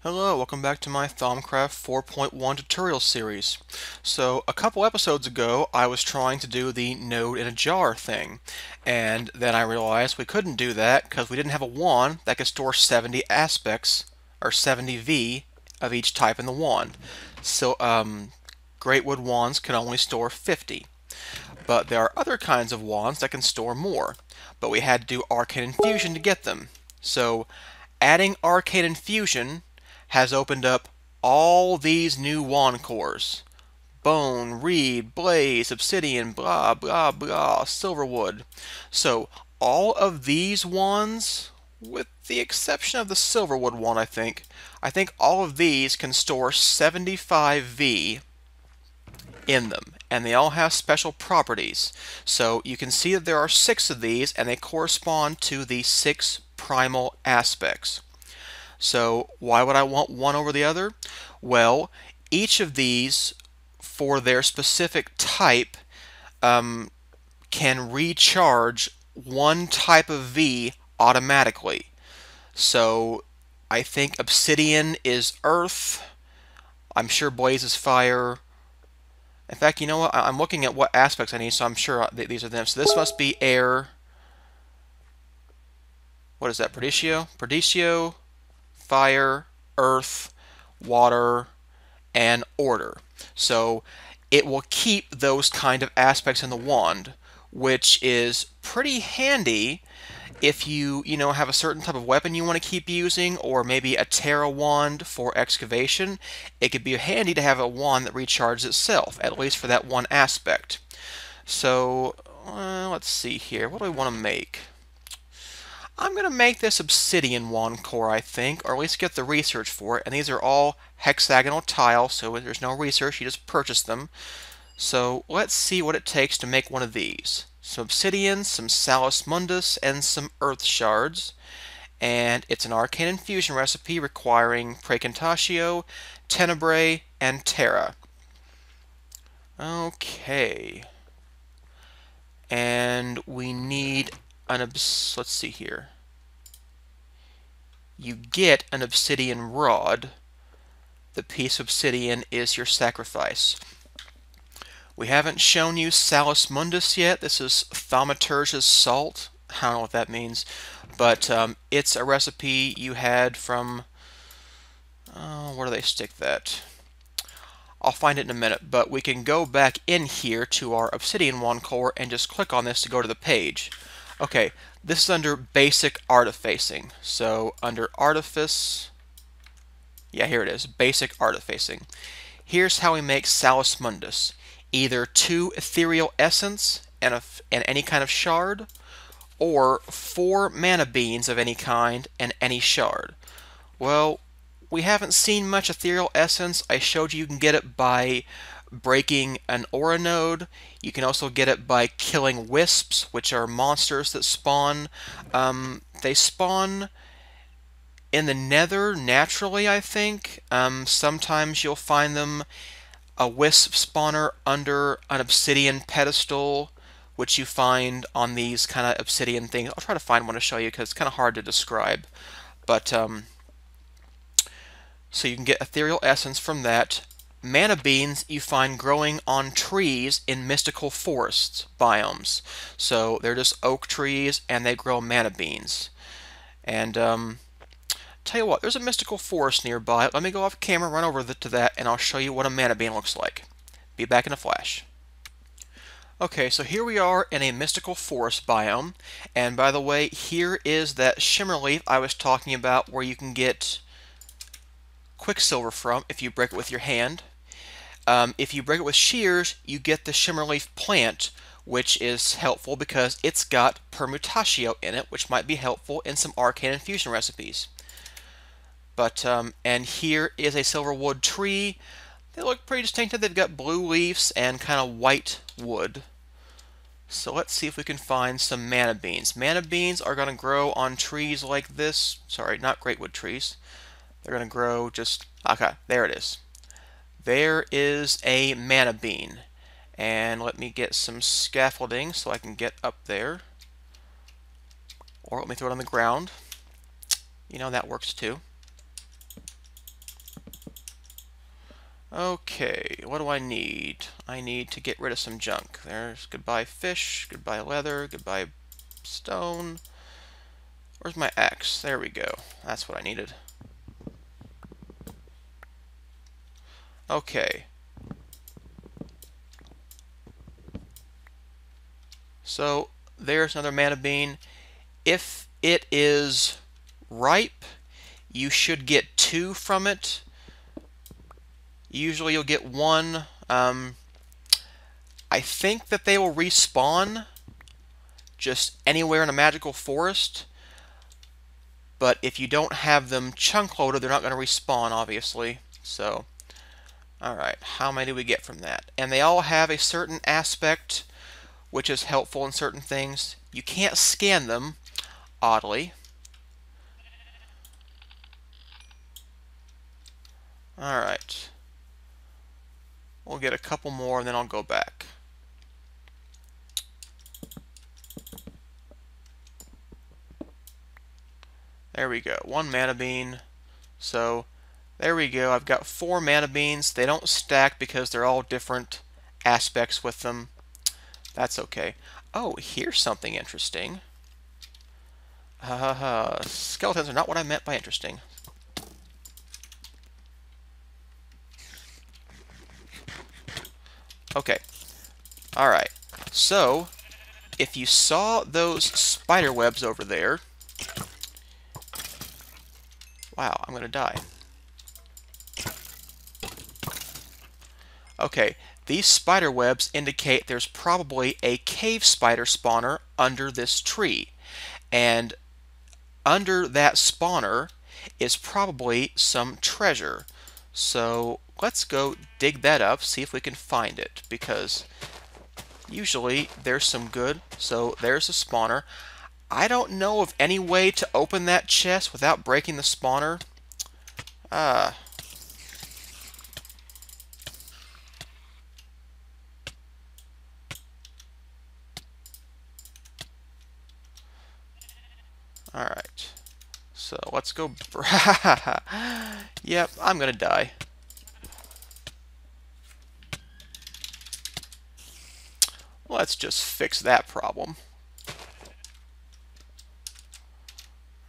Hello, welcome back to my Thaumcraft 4.1 tutorial series. So, a couple episodes ago, I was trying to do the node in a jar thing, and then I realized we couldn't do that because we didn't have a wand that could store 70 aspects, or 70 V, of each type in the wand. So, greatwood wands can only store 50. But there are other kinds of wands that can store more, but we had to do arcane infusion to get them. So, adding arcane infusion has opened up all these new wand cores. Bone, reed, blaze, obsidian, blah, blah, blah, silverwood. So all of these wands, with the exception of the silverwood one, I think all of these can store 75 V in them, and they all have special properties. So you can see that there are 6 of these, and they correspond to the 6 primal aspects. So why would I want one over the other? Well, each of these, for their specific type, can recharge one type of V automatically. So I think Obsidian is Earth. I'm sure Blaze is Fire. In fact, you know what? I'm looking at what aspects I need, so I'm sure these are them. So this must be Air. What is that? Perdicio, Fire, Earth, Water, and Order. So it will keep those kind of aspects in the wand, which is pretty handy if you have a certain type of weapon you want to keep using, or maybe a Terra wand for excavation. It could be handy to have a wand that recharges itself, at least for that one aspect. So let's see here. What do we want to make? I'm going to make this obsidian wand core, I think, or at least get the research for it. And these are all hexagonal tiles, so there's no research, you just purchase them. So let's see what it takes to make one of these. Some obsidian, some Salis Mundus, and some earth shards. And it's an arcane infusion recipe requiring Praecantatio, Tenebrae, and Terra. Okay. And we need let's see here. You get an obsidian rod. The piece of obsidian is your sacrifice. We haven't shown you Salis Mundus yet. This is Thaumaturge's salt. I don't know what that means, but it's a recipe you had from where do they stick that? I'll find it in a minute, but we can go back in here to our obsidian wand core and just click on this to go to the page. Okay, this is under basic artifacing. So under artifice, yeah, here it is, basic artifacing. Here's how we make Salis Mundus. Either 2 ethereal essence and any kind of shard, or 4 mana beans of any kind and any shard. Well, we haven't seen much ethereal essence. I showed you can get it by breaking an aura node. You can also get it by killing wisps, which are monsters that spawn. They spawn in the nether naturally, I think. Sometimes you'll find them a wisp spawner under an obsidian pedestal, which you find on these kind of obsidian things. I'll try to find one to show you because it's kind of hard to describe. But so you can get ethereal essence from that. Mana beans you find growing on trees in mystical forests biomes. So they're just oak trees and they grow mana beans. And tell you what, there's a mystical forest nearby. Let me go off camera, run over to that, and I'll show you what a mana bean looks like. Be back in a flash. Okay, so here we are in a mystical forest biome. And by the way, here is that shimmer leaf I was talking about where you can get quicksilver from if you break it with your hand. If you break it with shears, you get the shimmerleaf plant, which is helpful because it's got permutatio in it, which might be helpful in some arcane infusion recipes. But and here is a silverwood tree. They look pretty distinctive. They've got blue leaves and kind of white wood. So let's see if we can find some mana beans. Mana beans are going to grow on trees like this. Sorry, not greatwood trees. They're going to grow just... okay, there it is. There is a mana bean. And let me get some scaffolding so I can get up there. Or let me throw it on the ground. You know, that works too. Okay, what do I need? I need to get rid of some junk. There's goodbye fish, goodbye leather, goodbye stone. Where's my axe? There we go. That's what I needed. Okay. So, there's another mana bean. If it is ripe, you should get 2 from it. Usually you'll get 1. I think that they will respawn just anywhere in a magical forest. But if you don't have them chunk loaded, they're not going to respawn, obviously. So, alright, how many do we get from that? And they all have a certain aspect, which is helpful in certain things. You can't scan them, oddly. Alright. We'll get a couple more, and then I'll go back. There we go. 1 mana bean. So, there we go. I've got 4 mana beans. They don't stack because they're all different aspects with them. That's okay. Oh, here's something interesting. Skeletons are not what I meant by interesting. Okay. Alright. So, if you saw those spider webs over there... Wow, I'm going to die. Okay, these spider webs indicate there's probably a cave spider spawner under this tree. And under that spawner is probably some treasure. So let's go dig that up, see if we can find it, because usually there's some good. So there's a spawner. I don't know of any way to open that chest without breaking the spawner. Alright. So let's go. Yep, I'm gonna die. Let's just fix that problem.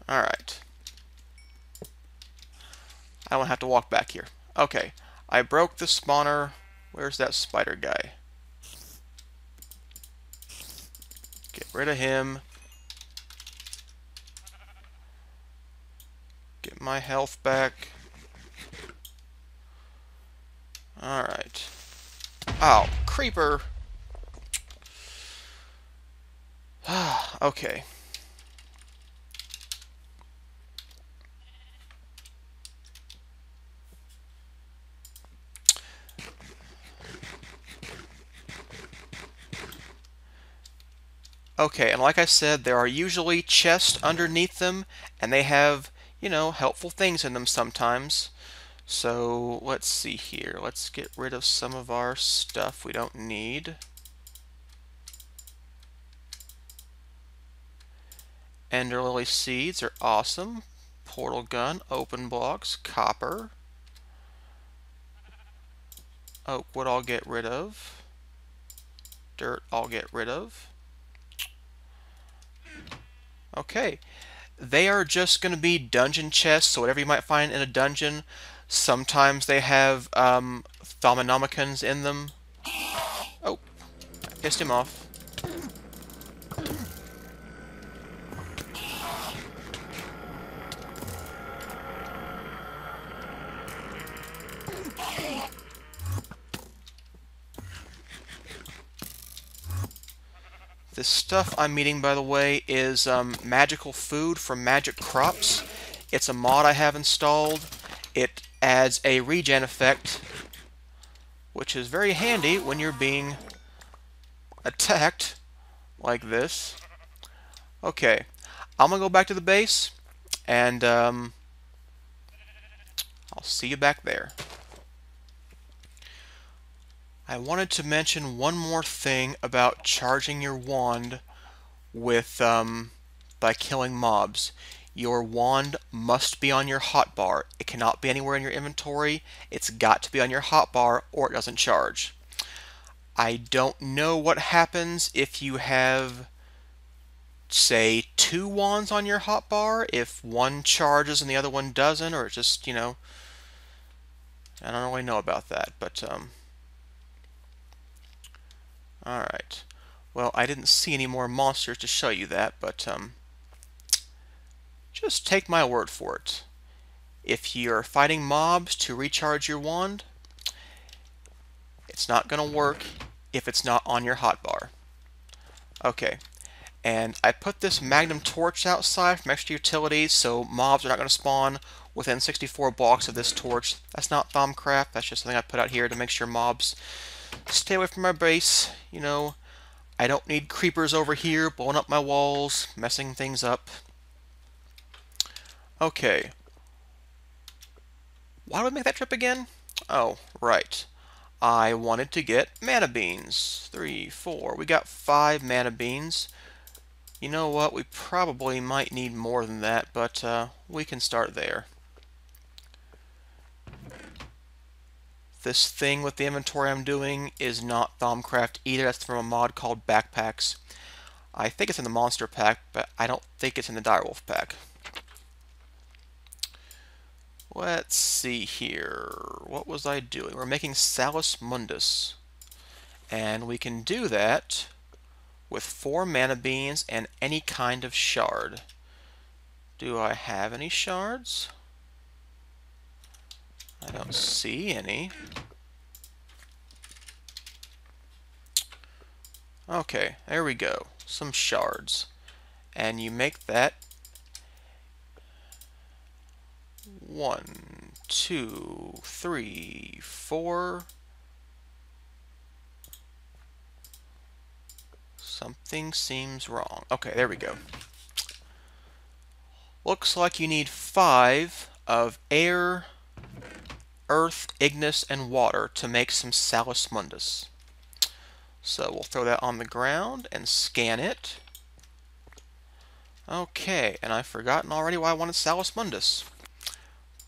Alright. I don't have to walk back here. Okay. I broke the spawner. Where's that spider guy? Get rid of him. Get my health back. Alright. Oh, creeper! Okay. Okay, and like I said, there are usually chests underneath them, and they have, you know, helpful things in them sometimes. So, let's see here. Let's get rid of some of our stuff we don't need. Ender lily seeds are awesome. Portal gun, open blocks, copper. Oak wood I'll get rid of. Dirt I'll get rid of. Okay. They are just going to be dungeon chests, so whatever you might find in a dungeon. Sometimes they have Thaumanomicons in them. Oh, I pissed him off. This stuff I'm eating, by the way, is magical food from Magic Crops. It's a mod I have installed. It adds a regen effect, which is very handy when you're being attacked like this. Okay, I'm going to go back to the base, and I'll see you back there. I wanted to mention one more thing about charging your wand with by killing mobs. your wand must be on your hotbar. It cannot be anywhere in your inventory. It's got to be on your hotbar or it doesn't charge. I don't know what happens if you have, say, two wands on your hotbar, if one charges and the other one doesn't, or it just, you know, I don't really know about that, but, alright. Well, I didn't see any more monsters to show you that, but, just take my word for it. If you're fighting mobs to recharge your wand, it's not going to work if it's not on your hotbar. Okay, and I put this magnum torch outside from extra utilities, so mobs are not going to spawn within 64 blocks of this torch. That's not Thaumcraft, that's just something I put out here to make sure mobs stay away from my base. You know, I don't need creepers over here blowing up my walls, messing things up. Okay. Why did we make that trip again? Oh, right. I wanted to get mana beans. 3, 4. We got 5 mana beans. You know what? We probably might need more than that, but we can start there. This thing with the inventory I'm doing is not Thaumcraft either. That's from a mod called Backpacks. I think it's in the Monster Pack, but I don't think it's in the Direwolf Pack. Let's see here. What was I doing? We're making Salis Mundus. And we can do that with 4 mana beans and any kind of shard. Do I have any shards? I don't see any. Okay, there we go. Some shards. And you make that 1, 2, 3, 4. Something seems wrong. Okay, there we go. Looks like you need 5 of air, earth, ignis, and water to make some Salis Mundus. So we'll throw that on the ground and scan it. Okay, and I've forgotten already why I wanted Salis Mundus.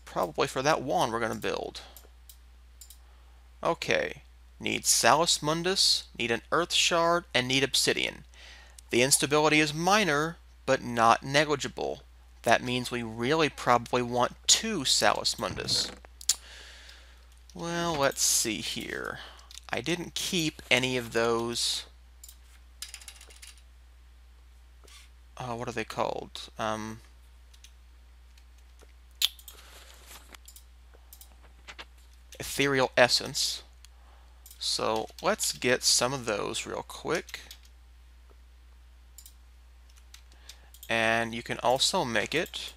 Probably for that wand we're going to build. Okay, need Salis Mundus, need an earth shard, and need obsidian. The instability is minor, but not negligible. That means we really probably want 2 Salis Mundus. Well, let's see here. I didn't keep any of those. What are they called? Ethereal essence. So let's get some of those real quick. And you can also make it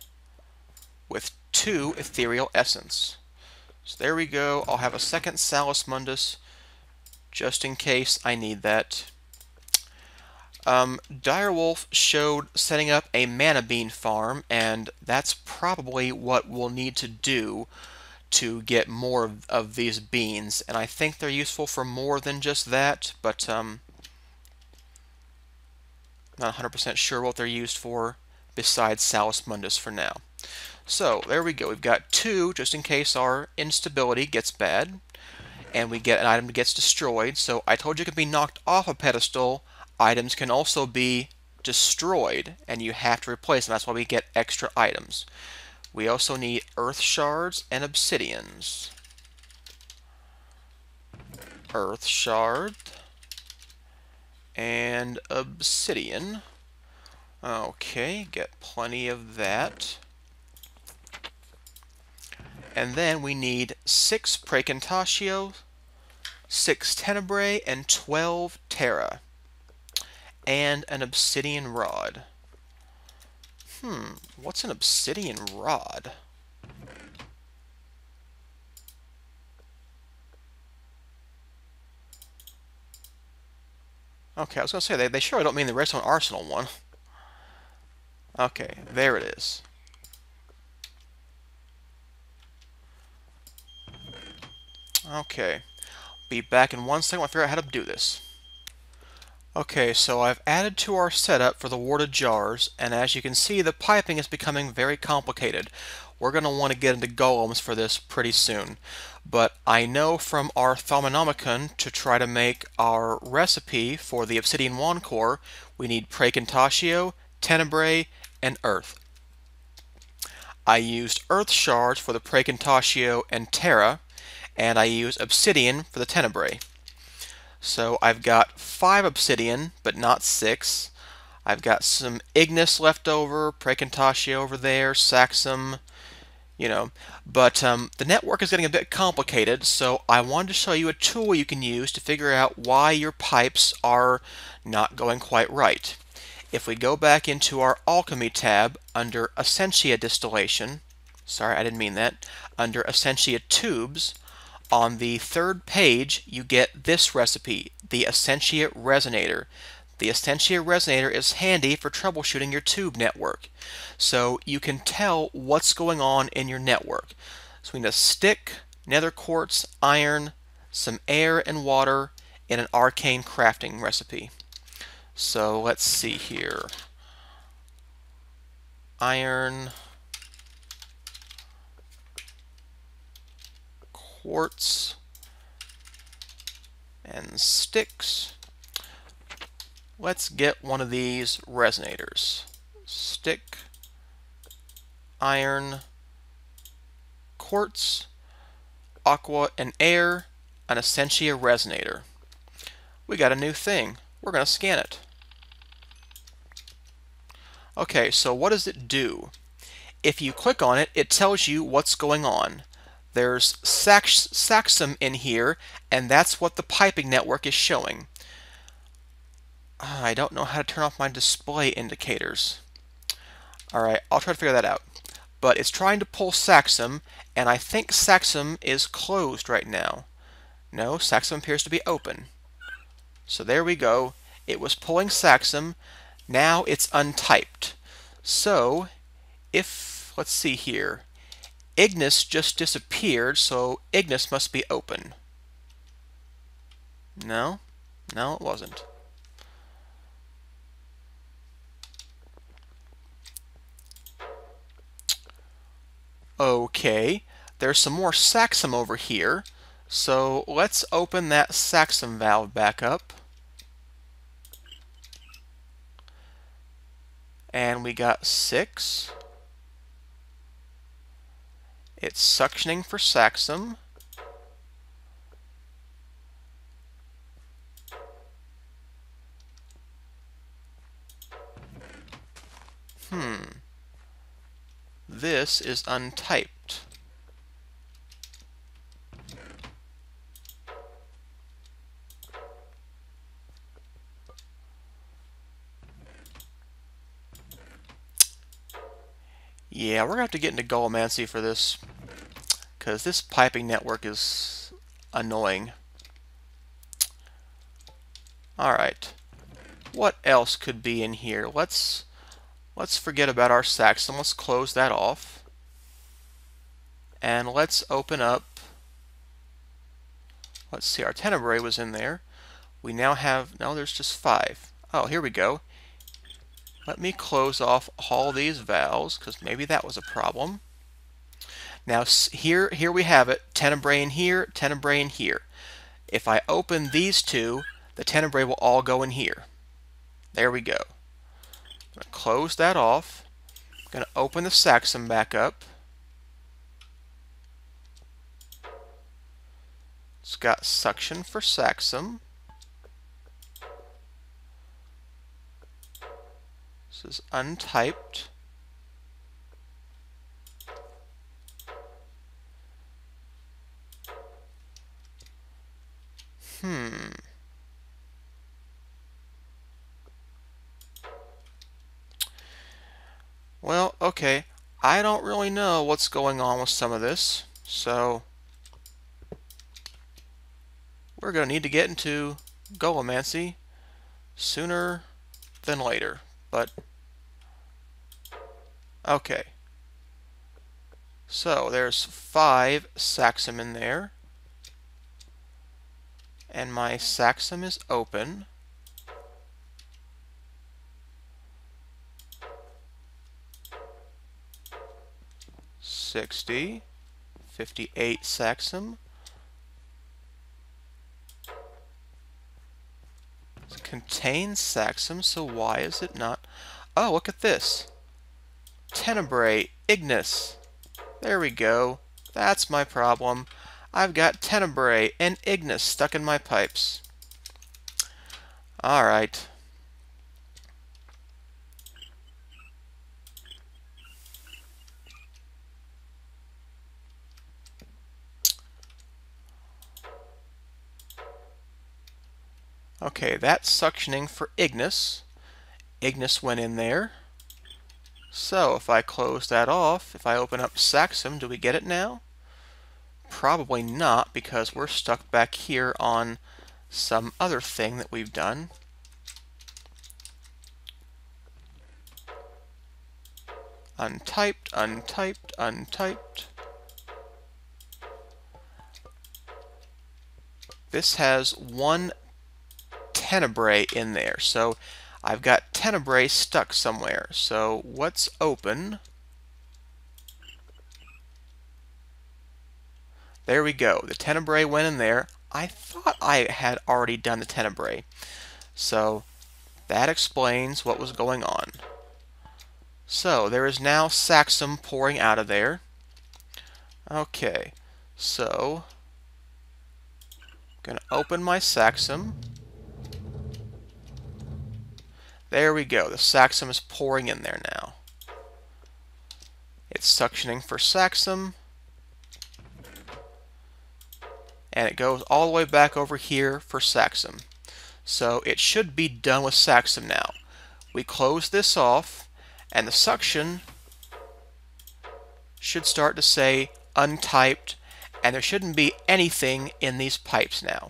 with 2 ethereal essence. So there we go. I'll have a second Salis Mundus just in case I need that. Direwolf showed setting up a mana bean farm, and that's probably what we'll need to do to get more of these beans. And I think they're useful for more than just that, but not 100% sure what they're used for besides Salis Mundus for now. So there we go. We've got 2 just in case our instability gets bad, and we get an item that gets destroyed. So I told you it could be knocked off a pedestal. Items can also be destroyed, and you have to replace them. That's why we get extra items. We also need earth shards and obsidians. Earth shard and obsidian. Okay, get plenty of that. And then we need 6 Praecantatio, 6 Tenebrae, and 12 Terra. And an obsidian rod. What's an obsidian rod? Okay, I was going to say, they surely don't mean the redstone arsenal one. Okay, there it is. Okay, be back in 1 second. I'll figure out how to do this. Okay, so I've added to our setup for the warded jars, and as you can see, the piping is becoming very complicated. We're going to want to get into golems for this pretty soon. But I know from our Thaumonomicon to try to make our recipe for the Obsidian Wand Core, we need Praecontatio, Tenebrae, and Earth. I used Earth shards for the Praecontatio and Terra, and I used Obsidian for the Tenebrae. So I've got 5 obsidian, but not 6. I've got some ignis left over, Praecontatio over there, saxum, But the network is getting a bit complicated, so I wanted to show you a tool you can use to figure out why your pipes are not going quite right. If we go back into our Alchemy tab under Essentia distillation, sorry, I didn't mean that, under Essentia tubes, on the 3rd page, you get this recipe, the Essentia Resonator. The Essentia Resonator is handy for troubleshooting your tube network. So you can tell what's going on in your network. So we need a stick, nether quartz, iron, some air and water, and an arcane crafting recipe. So let's see here. Iron, quartz, and sticks. Let's get one of these resonators. Stick, iron, quartz, aqua, and air, an Essentia Resonator. We got a new thing. We're going to scan it. Okay, so what does it do? If you click on it, it tells you what's going on. There's saxum in here, and that's what the piping network is showing. I don't know how to turn off my display indicators. Alright, I'll try to figure that out. But it's trying to pull saxum, and I think saxum is closed right now. No, saxum appears to be open. So there we go. It was pulling saxum. Now it's untyped. So, let's see here. Ignis just disappeared, so ignis must be open. No, it wasn't. Okay, there's some more saxum over here, so let's open that saxum valve back up. And we got 6. It's suctioning for saxum. This is untyped. Yeah, we're going to have to get into Golemancy for this, because this piping network is annoying. Alright, what else could be in here? Let's forget about our saxum. Let's close that off. And let's open up, let's see, our tenebrae was in there. We now have, no, there's just 5. Oh, here we go. Let me close off all these valves, because maybe that was a problem. Now here we have it, tenebrae in here, tenebrae in here. If I open these two, the tenebrae will all go in here. There we go. I'm going to close that off. I'm going to open the saxum back up. It's got suction for saxum. This is untyped. Well, okay. I don't really know what's going on with some of this, so we're going to need to get into Golemancy sooner than later. But okay. So there's 5 saxum in there. And my saxum is open. 60, 58 saxum. It contains saxum, so why is it not? Oh, look at this. Tenebrae, ignis. There we go. That's my problem. I've got tenebrae and ignis stuck in my pipes. Alright. Okay, that's suctioning for ignis. Ignis went in there. So if I close that off, if I open up saxum, do we get it now? Probably not, because we're stuck back here on some other thing that we've done. Untyped, untyped, untyped. This has one tenebrae in there, so I've got tenebrae stuck somewhere. So what's open? There we go. The tenebrae went in there. I thought I had already done the tenebrae. So that explains what was going on. So there is now saxum pouring out of there. Okay, so I'm going to open my saxum. There we go. The saxum is pouring in there now. It's suctioning for saxum. And it goes all the way back over here for saxum. So it should be done with saxum now. We close this off, and the suction should start to say untyped, and there shouldn't be anything in these pipes now.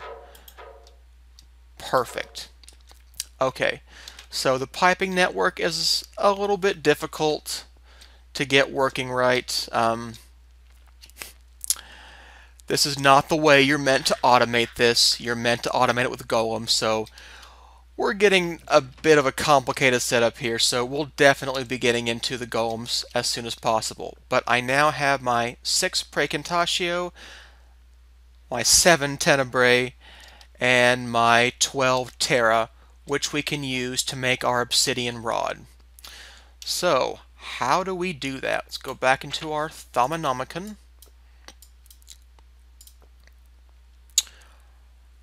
Perfect. Okay, so the piping network is a little bit difficult to get working right. This is not the way you're meant to automate this. You're meant to automate it with golems, so we're getting a bit of a complicated setup here, so we'll definitely be getting into the golems as soon as possible. But I now have my 6 Praecantatio, my 7 Tenebrae, and my 12 Terra, which we can use to make our Obsidian rod. So, how do we do that? Let's go back into our Thaumanomicon.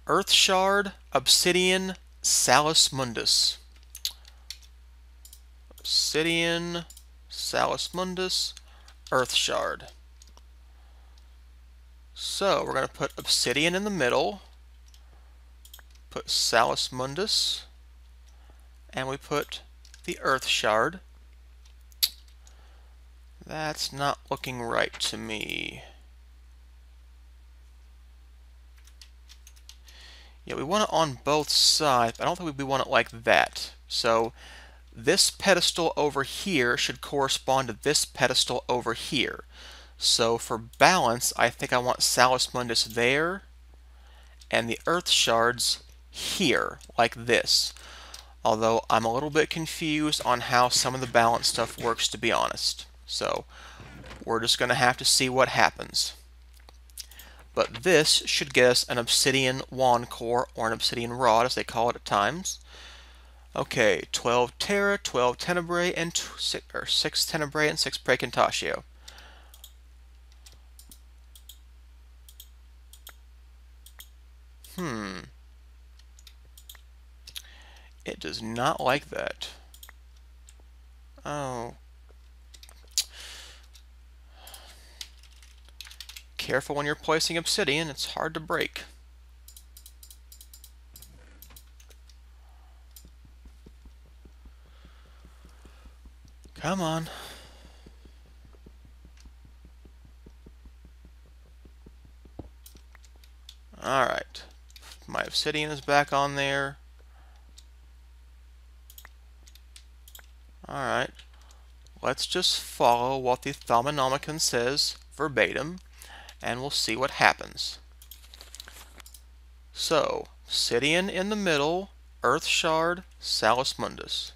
Earth Shard, Obsidian, Salis Mundus. Obsidian, Salis Mundus, Earth Shard. So we're going to put Obsidian in the middle, put Salis Mundus, and we put the Earth Shard. That's not looking right to me. Yeah, we want it on both sides, but I don't think we want it like that. So this pedestal over here should correspond to this pedestal over here. So for balance, I think I want Salis Mundus there, and the Earth Shards here, like this. Although I'm a little bit confused on how some of the balance stuff works, to be honest. So we're just going to have to see what happens. But this should get us an Obsidian Wand Core, or an Obsidian Rod, as they call it at times. Okay, 12 Terra, 12 Tenebrae, and 6 Tenebrae and 6 Praecantatio. It does not like that. Oh. Careful when you're placing obsidian, it's hard to break. Come on. Alright. My obsidian is back on there. Alright. Let's just follow what the Thaumanomicon says verbatim, and we'll see what happens. So, obsidian in the middle, Earth Shard, Salis Mundus.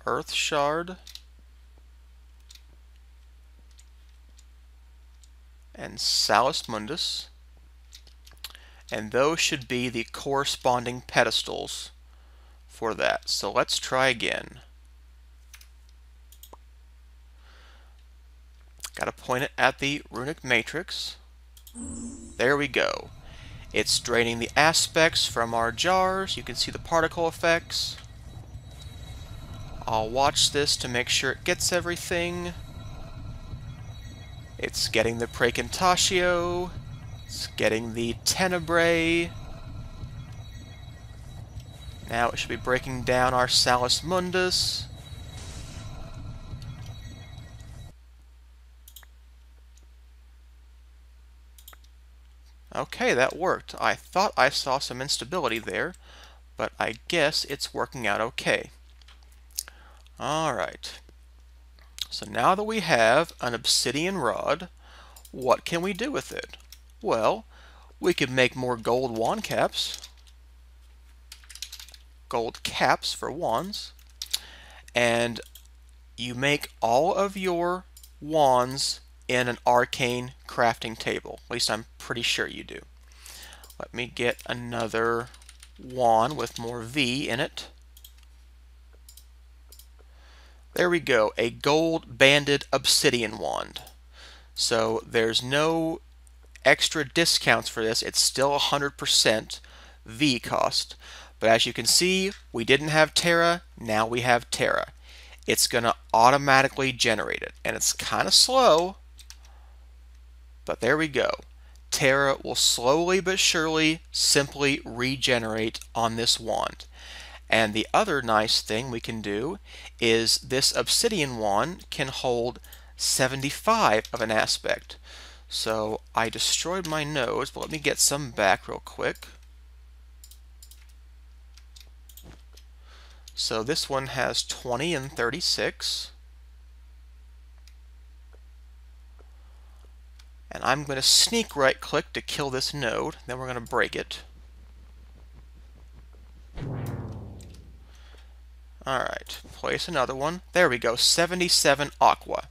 earth shard, and Salis Mundus, and those should be the corresponding pedestals for that. So let's try again. Got to point it at the runic matrix. There we go. It's draining the aspects from our jars. You can see the particle effects. I'll watch this to make sure it gets everything. It's getting the Praecantatio. It's getting the Tenebrae. Now it should be breaking down our Salis Mundus. Okay, that worked. I thought I saw some instability there, but I guess it's working out okay. Alright. So now that we have an obsidian rod, what can we do with it? Well, we could make more gold wand caps. Gold caps for wands. And you make all of your wands in an arcane crafting table. At least I'm pretty sure you do. Let me get another wand with more V in it. There we go, a gold banded obsidian wand. So there's no extra discounts for this. It's still 100% V cost. But as you can see, we didn't have Terra, now we have Terra. It's going to automatically generate it. And it's kind of slow, but there we go. Terra will slowly but surely simply regenerate on this wand. And the other nice thing we can do is this obsidian wand can hold 75 of an aspect. So I destroyed my nodes, but let me get some back real quick. So this one has 20 and 36. And I'm going to sneak right click to kill this node, then we're going to break it. Alright, place another one. There we go, 77 aqua.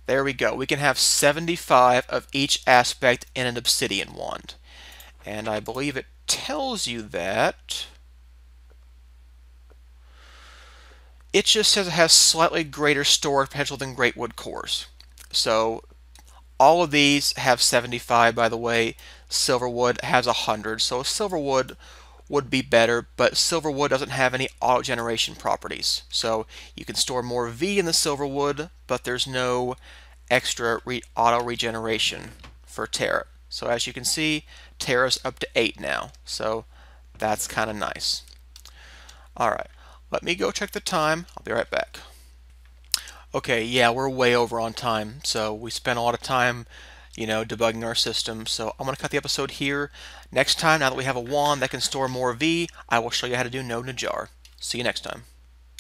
There we go. We can have 75 of each aspect in an obsidian wand. And I believe it tells you that it just says it has slightly greater storage potential than greatwood cores. So all of these have 75, by the way. Silverwood has 100, so silverwood would be better, but silverwood doesn't have any auto generation properties. So you can store more V in the silverwood, but there's no extra auto regeneration for Terra. So as you can see, Terra's up to 8 now, so that's kind of nice. Alright, let me go check the time. I'll be right back. Okay, yeah, we're way over on time, so we spent a lot of time, debugging our system. So I'm going to cut the episode here. Next time, now that we have a wand that can store more V, I will show you how to do node in a jar. See you next time.